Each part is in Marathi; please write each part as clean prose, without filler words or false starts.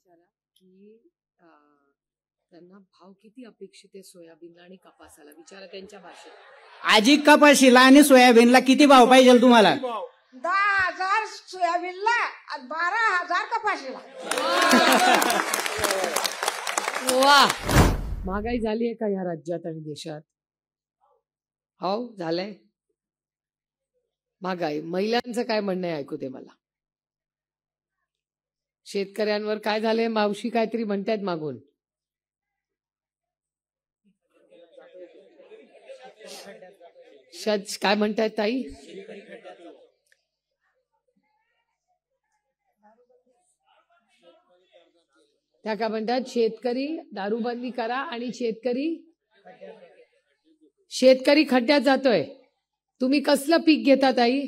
विचारा की त्यांना भाव किती अपेक्षित आहे सोयाबीनला आणि कपासाला, विचारा त्यांच्या भाषेत. आजी, कपाशीला आणि सोयाबीनला किती भाव पाहिजे तुम्हाला? 10,000 सोयाबीनला आणि 12,000 कपाशीला. वा, महागाई झाली आहे का या राज्यात आणि देशात? हो, झालंय महागाई. महिलांचं काय म्हणणं आहे ऐकू दे मला. शेतकऱ्यांवर काय झालंय? मावशी काहीतरी म्हणतायत मागून. काय म्हणतायत ताई? त्या काय म्हणतात? शेतकरी दारूबंदी करा आणि शेतकरी खड्ड्यात जातोय. तुम्ही कसलं पीक घेता ताई?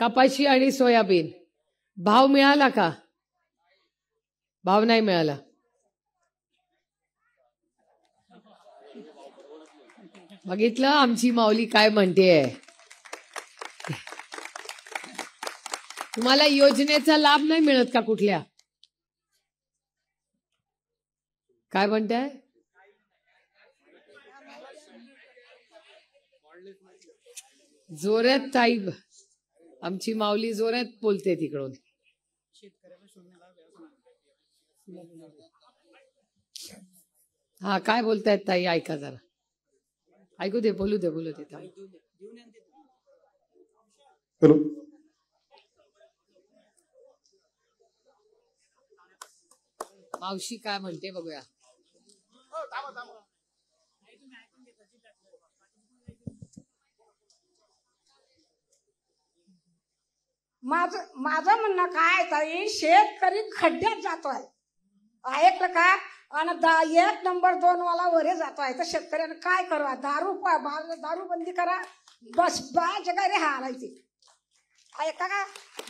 कपाशी आणि सोयाबीन. भाव मिळाला का? भाव नाही मिळाला. बघितलं आमची माऊली काय म्हणतेय. तुम्हाला योजनेचा लाभ नाही मिळत का कुठल्या? काय म्हणताय? जोरात ताई, आमची माऊली जोरात बोलते तिकडून. हा, काय बोलतायत ताई? ऐका जरा, ऐकू दे, बोलू दे ताई. मावशी काय म्हणते बघूया. माझं म्हणणं काय ताई, शेतकरी खड्ड्यात जातोय, ऐकलं का? आणि 1 नंबर 2 वाला वरे जातोय. तर शेतकऱ्यानं काय करावं? दारूबंदी करा. बस बायाच्या काय रे हालायची, ऐका का?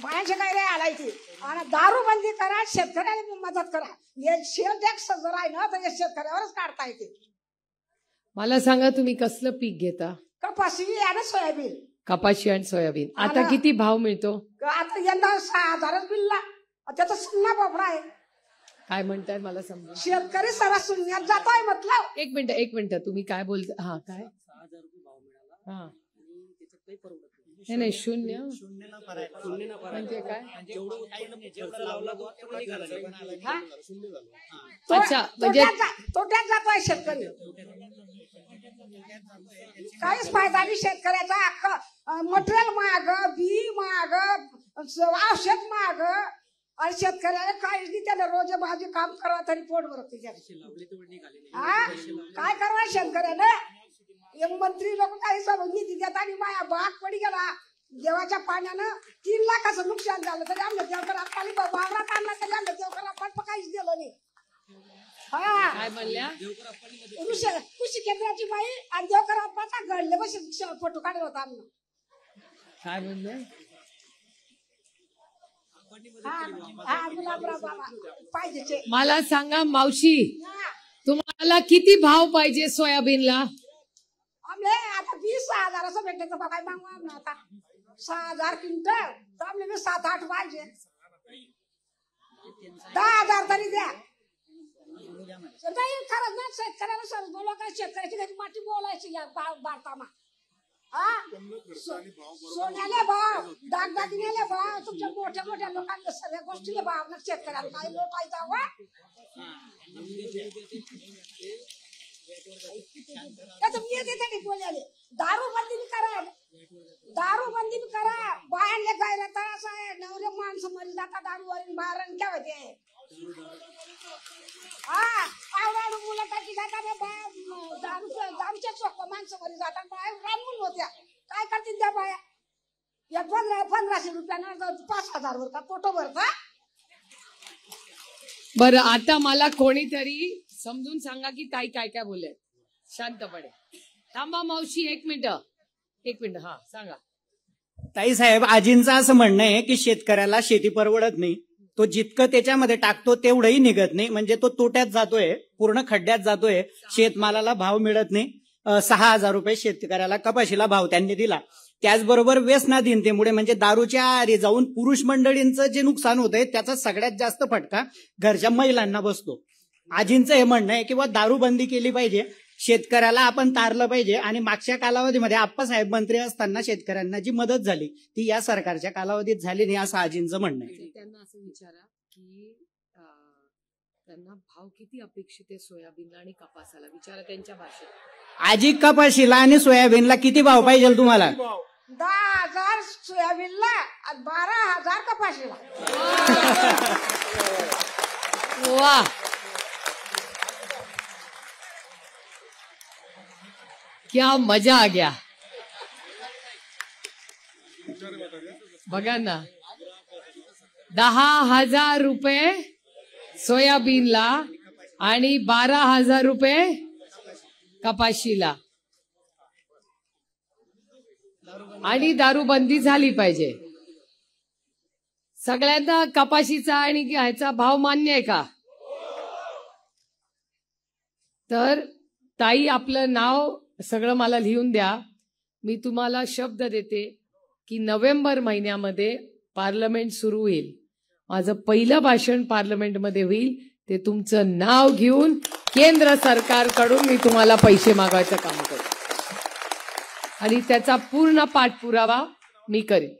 बायाच्या काय रे हालायची आणि दारूबंदी करा. शेतकऱ्याला मदत करा. हे शेल टॅक्स जर आहे ना तर शेतकऱ्यावरच काढता येते. मला सांगा, तुम्ही कसलं पीक घेता? कपाशी आणि सोयाबीन. कपाशी आणि सोयाबीन. आता किती भाव मिळतो? आता यंदा 6,000 बिलला. त्याचा सुन्ना बाबरा आहे. काय म्हणताय मला समजा. शेतकरी सर्व शून्यात जातोय मतलब. एक मिनिट तुम्ही काय बोलता? हा, काय? 6,000 रुपये भाव मिळाला. हा, काही परवडत नाही. शून्य म्हणजे काय? जेवढं लावला अच्छा, म्हणजे तोट्यात जातोय शेतकरी. काहीच फायदा नाही शेतकऱ्याचा. अख्खं मटेरियल महाग, बी महाग, औषध महाग आणि शेतकऱ्याला काहीच नाही. त्याला रोज भाजी काम करावं तरी पोट भरत. काय करावं शेतकऱ्याला? मंत्री लोक काही निधी देतात आणि माया बाग पडी गेला. देवाच्या पाण्यानं 3 लाखाचं नुकसान झालं तरी आमच्या देवकरात पाणी वावरात आणला तरी आमच्या देवकरात काहीच दिलं नाही. काय म्हणल्या? कृषी केंद्राची बाई आणि देवकरात घडले बस फोटो काढत होता आम्ही. काय म्हणले? पाहिजे. मला सांगा मावशी, तुम्हाला किती भाव पाहिजे सोयाबीनला? आमले आता 20,000 भेटायचं बघाय मागू. आता 6,000 क्विंटल तर आमले 7-8 पाहिजे. 10,000 तरी द्या. नाही खरंच ना, शेतकऱ्याला सर बोला काय? शेतकऱ्याची घरी माती बोलायची या भारतामा. सोन्याले भाव, दागदागिन्याले भाव, तुमच्या मोठ्या मोठ्या लोकांना सगळ्या गोष्टीले भाव. शेतकऱ्याला काही लोटायचा वा. बोलायले दारूबंदी करा, दारूबंदी करा. बायांना काय असं आहे, नवरे माणसं मरी जातात दारूवरील बाहेर काय होते. आवड मुलाची जातात दारूच्या चोख माणसं मरी जातात. बाया रानून होत्या. काय करतील त्या बाया? 1500 रुपयानं 5,000 वर का पोटो भरता. बरं, आता मला कोणीतरी समजून सांगा की ताई काय काय बोलले. शांतपणे थांबा मावशी, 1 मिनिट. हा, सांगा ताई साहेब. आजींचं असं म्हणणं आहे की शेतकऱ्याला शेती परवडत नाही. तो जितकं त्याच्यामध्ये टाकतो तेवढंही निघत नाही. म्हणजे तो तोट्यात जातोय, पूर्ण खड्ड्यात जातोय. शेतमालाला भाव मिळत नाही. 6,000 रुपये शेतकऱ्याला कपाशीला भाव त्यांनी दिला. त्याचबरोबर व्यसनाधीनतेमुळे म्हणजे दारूच्या आहारी जाऊन पुरुष मंडळींचं जे नुकसान होतंय त्याचा सगळ्यात जास्त फटका घरच्या महिलांना बसतो. आजींचं हे म्हणणं आहे की दारू बंदी केली पाहिजे, शेतकऱ्याला आपण तारलं पाहिजे आणि मागच्या कालावधीमध्ये आप्पासाहेब मंत्री असताना शेतकऱ्यांना जी मदत झाली ती या सरकारच्या कालावधीत झाली नाही असं आजींचं म्हणणं आहे. त्यांना असं विचारा की त्यांना भाव किती अपेक्षित आहे सोयाबीनला आणि कपासाला, विचारा त्यांच्या भाषेत. आजी कपाशीला आणि सोयाबीनला किती भाव पाहिजे तुम्हाला? 10,000 सोयाबीनला आणि 12,000 कपाशीला. वा, क्या मजा आ गया. बघा ना, 10,000 रुपये सोयाबीनला आणि 12,000 रुपये कपाशीला. आणि दारूबंदी झाली पाहिजे. सगळ्यांना कपाशीचा आणि ह्याचा भाव मान्य आहे का? तर ताई, आपलं नाव सगळं मला लिहून द्या. मी तुम्हाला शब्द देते की नोव्हेंबर महिन्यामध्ये पार्लमेंट सुरू होईल. माझं पहिलं भाषण पार्लमेंटमध्ये होईल. ते तुमचं नाव घेऊन केंद्र सरकारकडून मी तुम्हाला पैसे मागवायचं काम करेन आणि त्याचा पूर्ण पाठपुरावा मी करेन.